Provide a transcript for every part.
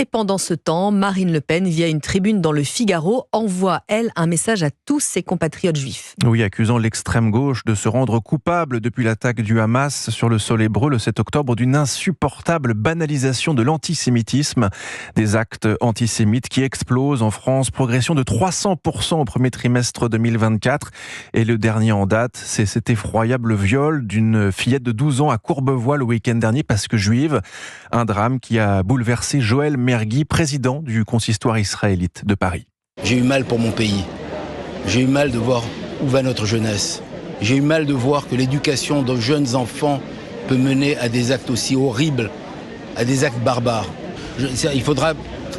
Et pendant ce temps, Marine Le Pen, via une tribune dans le Figaro, envoie, elle, un message à tous ses compatriotes juifs. Oui, accusant l'extrême gauche de se rendre coupable depuis l'attaque du Hamas sur le sol hébreu le 7 octobre d'une insupportable banalisation de l'antisémitisme. Des actes antisémites qui explosent en France, progression de 300% au premier trimestre 2024. Et le dernier en date, c'est cet effroyable viol d'une fillette de 12 ans à Courbevoie le week-end dernier parce que juive. Un drame qui a bouleversé Joël Mergui, président du consistoire israélite de Paris. J'ai eu mal pour mon pays. J'ai eu mal de voir où va notre jeunesse. J'ai eu mal de voir que l'éducation de jeunes enfants peut mener à des actes aussi horribles, à des actes barbares. Il faudra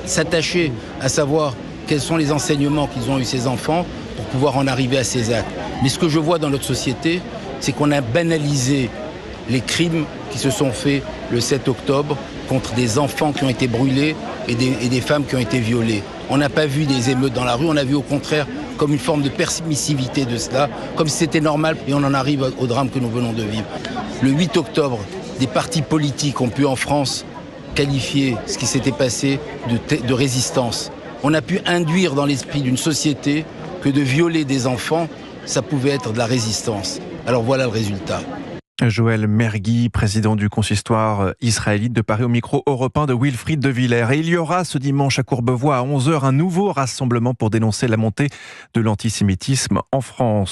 s'attacher à savoir quels sont les enseignements qu'ils ont eu ces enfants pour pouvoir en arriver à ces actes. Mais ce que je vois dans notre société, c'est qu'on a banalisé les crimes qui se sont faits le 7 octobre contre des enfants qui ont été brûlés et des femmes qui ont été violées. On n'a pas vu des émeutes dans la rue, on a vu au contraire comme une forme de permissivité de cela, comme si c'était normal, et on en arrive au drame que nous venons de vivre. Le 8 octobre, des partis politiques ont pu en France qualifier ce qui s'était passé de résistance. On a pu induire dans l'esprit d'une société que de violer des enfants, ça pouvait être de la résistance. Alors voilà le résultat. Joël Mergui, président du consistoire israélite de Paris, au micro européen de Wilfried de Villers. Et il y aura ce dimanche à Courbevoie à 11h un nouveau rassemblement pour dénoncer la montée de l'antisémitisme en France.